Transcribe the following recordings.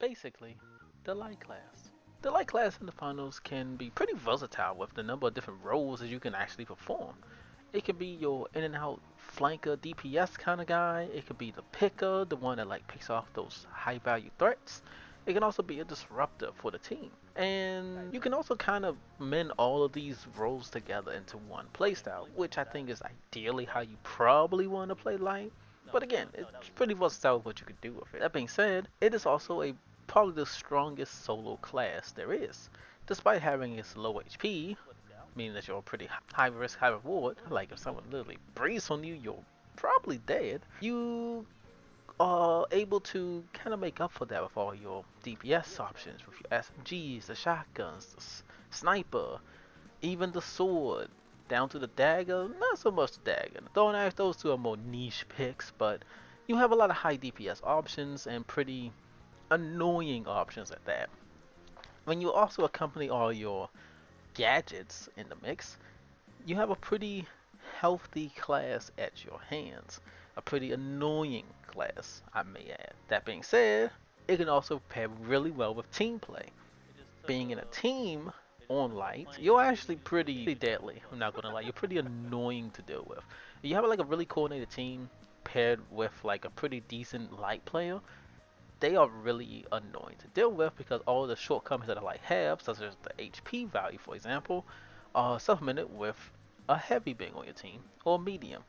Basically, the light class. The light class in the finals can be pretty versatile with the number of different roles that you can actually perform. It can be your in and out flanker DPS kind of guy. It could be the picker, the one that like picks off those high value threats. It can also be a disruptor for the team. And you can also kind of mend all of these roles together into one playstyle, which I think is ideally how you probably want to play light. But again, it's pretty versatile with what you can do with it. That being said, it is also a probably the strongest solo class there is. Despite having its low HP, meaning that you're a pretty high risk, high reward. Like if someone literally breathes on you, you're probably dead. You are able to kind of make up for that with all your DPS options, with your SMGs, the shotguns, the sniper, even the sword, down to the dagger. Not so much the dagger. The throwing knife, those two are more niche picks, but you have a lot of high DPS options and pretty annoying options at that. When you also accompany all your gadgets in the mix, you have a pretty healthy class at your hands. A pretty annoying class, I may add. That being said, it can also pair really well with team play. Being in a team on light, you're actually pretty deadly. I'm not gonna lie, you're pretty annoying to deal with. You have like a really coordinated team paired with like a pretty decent light player. They are really annoying to deal with because all the shortcomings that a light have, such as the HP value, for example, are supplemented with a heavy being on your team or medium.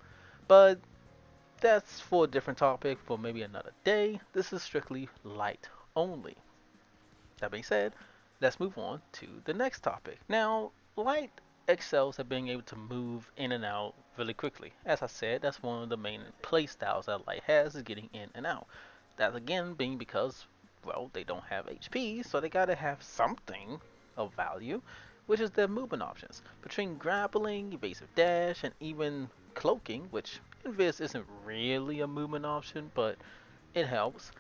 But that's for a different topic for maybe another day. This is strictly light only. That being said, let's move on to the next topic. Now, light excels at being able to move in and out really quickly. As I said, that's one of the main play styles that light has, is getting in and out. That again being because, well, they don't have HP, so they gotta have something of value, which is their movement options. Between grappling, evasive dash, and even cloaking, which in this isn't really a movement option, but it helps.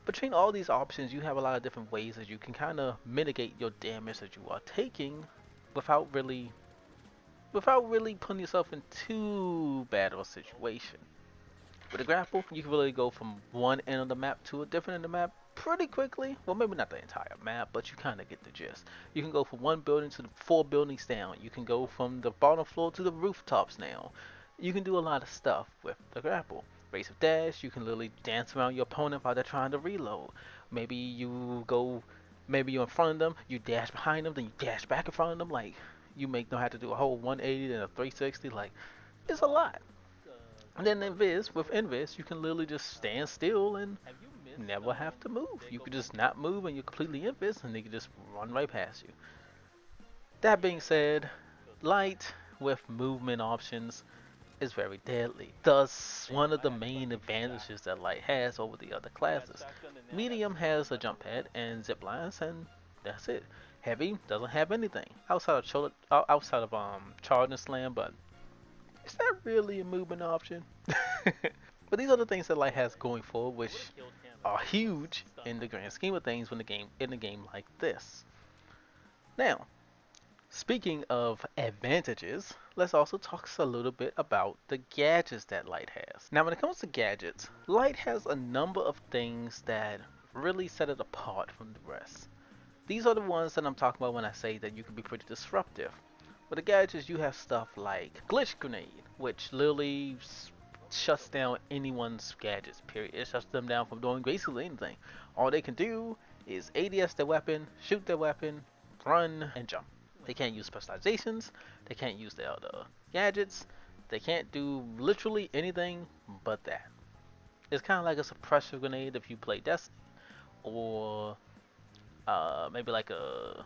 Between all these options, you have a lot of different ways that you can kind of mitigate your damage that you are taking without really putting yourself in too bad of a situation. With a grapple, you can really go from one end of the map to a different end of the map pretty quickly. Well, maybe not the entire map, but you kind of get the gist. You can go from one building to the 4 buildings down. You can go from the bottom floor to the rooftops now. You can do a lot of stuff with the grapple. Race of dash, you can literally dance around your opponent while they're trying to reload. Maybe you go, maybe you're in front of them, you dash behind them, then you dash back in front of them. Like, you make them have to do a whole 180 and a 360. Like, it's a lot. And then with Invis, you can literally just stand still and never have to move. You could just not move and you're completely Invis and they can just run right past you. That being said, light with movement options is very deadly. Thus, one of the main advantages that light has over the other classes. Medium has a jump pad and zip lines, and that's it. Heavy doesn't have anything outside of charge and slam, but is that really a movement option? But these are the things that light has going forward, which are huge in the grand scheme of things when the game in a game like this. Now, speaking of advantages, let's also talk a little bit about the gadgets that Light has. Now, when it comes to gadgets, Light has a number of things that really set it apart from the rest. These are the ones that I'm talking about when I say that you can be pretty disruptive. With the gadgets, you have stuff like Glitch Grenade, which literally shuts down anyone's gadgets, period. It shuts them down from doing basically anything. All they can do is ADS their weapon, shoot their weapon, run, and jump. They can't use specializations, they can't use their other gadgets, they can't do literally anything but that. It's kind of like a suppressor grenade if you play Destiny, or maybe like a...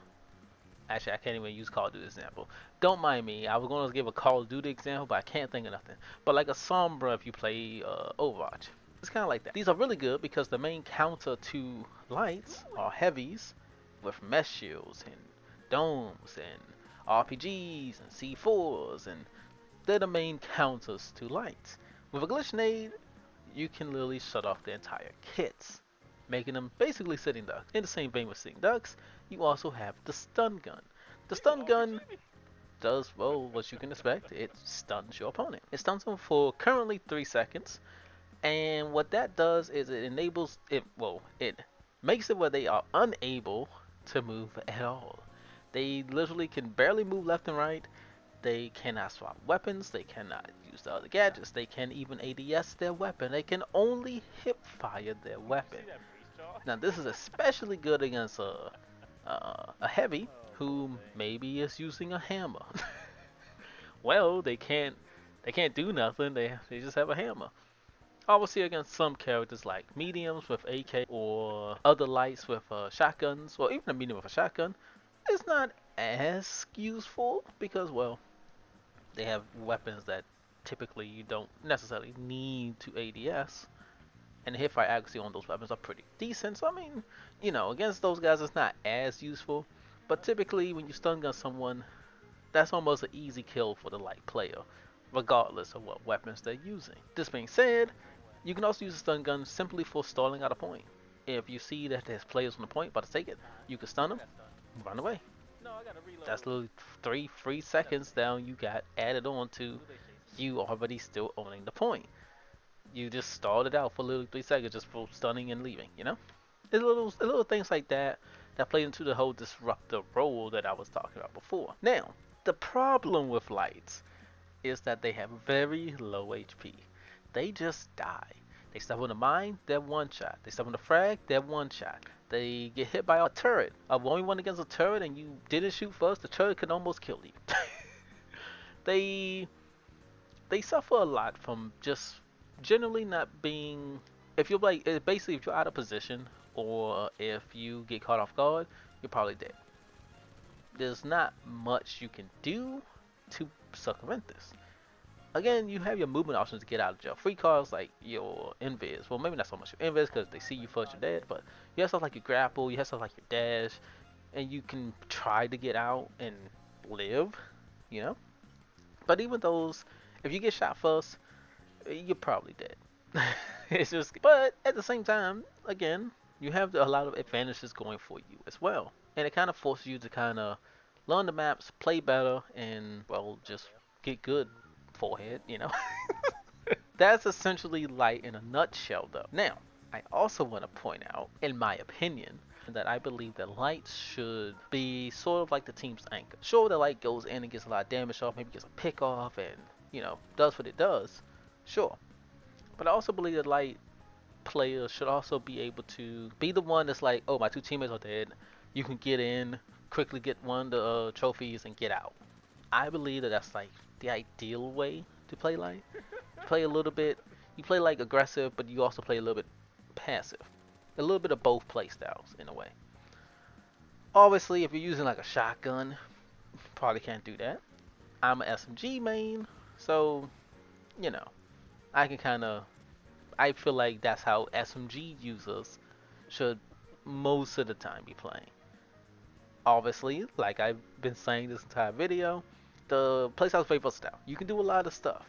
Actually, I can't even use Call of Duty example. Don't mind me, I was going to give a Call of Duty example, but I can't think of nothing. But like a Sombra if you play Overwatch. It's kind of like that. These are really good because the main counter to lights are heavies with mesh shields and domes and RPGs and C4s, and they're the main counters to lights. With a glitch nade, you can literally shut off the entire kits, making them basically sitting ducks. In the same vein with sitting ducks, you also have the stun gun. The stun gun does, well, what you can expect. It stuns your opponent. It stuns them for currently 3 seconds, and what that does is it enables it. Well, it makes it where they are unable to move at all. They literally can barely move left and right. They cannot swap weapons. They cannot use the other gadgets. They can even ADS their weapon. They can only hip fire their weapon. Now this is especially good against a heavy who maybe is using a hammer. Well, they can't do nothing. They just have a hammer. Obviously against some characters like mediums with AK or other lights with shotguns, or even a medium with a shotgun, it's not as useful because, well, they have weapons that typically you don't necessarily need to ADS, and the hipfire accuracy on those weapons are pretty decent. So I mean, against those guys it's not as useful, but typically when you stun gun someone, that's almost an easy kill for the light player, regardless of what weapons they're using. This being said, you can also use a stun gun simply for stalling out a point. If you see that there's players on the point about to take it, you can stun them, run away. That's literally 3 seconds down you got added on to you already still owning the point. You just stalled it out for literally 3 seconds just for stunning and leaving, It's little things like that that play into the whole disruptive role that I was talking about before. Now, the problem with lights is that they have very low HP. They just die. They step on the mine, they're one shot. They step on the frag, they're one shot. They get hit by a turret. If only one against a turret and you didn't shoot first, the turret could almost kill you. they suffer a lot from just generally not being. If you're basically if you're out of position or if you get caught off guard, you're probably dead. There's not much you can do to circumvent this. Again, you have your movement options to get out of jail free cards like your invis. Well, maybe not so much your invis because they see you first, you're dead. But you have stuff like your grapple, you have stuff like your dash, and you can try to get out and live, But even those, if you get shot first, you're probably dead. It's just, but at the same time, again, you have a lot of advantages going for you as well, and it kind of forces you to kind of learn the maps, play better, and well, just get good. Forehead, That's essentially light in a nutshell, though. Now, I also want to point out, in my opinion, that I believe that light should be sort of like the team's anchor. Sure, the light goes in and gets a lot of damage off, maybe gets a pick off, and does what it does. Sure, but I also believe that light players should also be able to be the one that's like, oh, my 2 teammates are dead. You can get in, quickly get one of the trophies, and get out. I believe that that's like the ideal way to play light. Play a little bit, you play like aggressive, but you also play a little bit passive. A little bit of both play styles in a way. Obviously, if you're using like a shotgun, probably can't do that. I'm an SMG main, so I feel like that's how SMG users should most of the time be playing. Obviously, like I've been saying this entire video, the playstyle is very versatile. You can do a lot of stuff.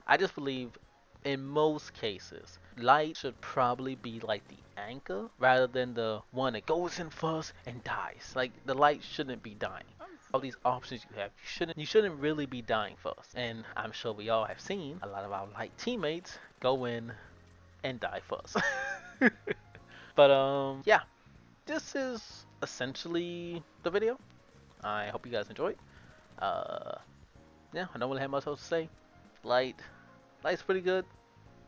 I just believe in most cases, light should probably be like the anchor rather than the one that goes in first and dies. Like the light shouldn't be dying. All these options you have, you shouldn't really be dying first. And I'm sure we all have seen a lot of our light teammates go in and die first. But yeah, this is essentially the video. I hope you guys enjoyed. Yeah, I don't really have much else to say. Light's pretty good.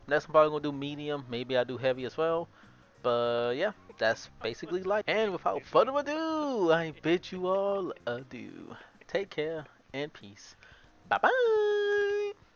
Next I'm probably gonna do medium. Maybe I do heavy as well. But yeah, that's basically light. And without further ado, I bid you all adieu. Take care and peace. Bye bye.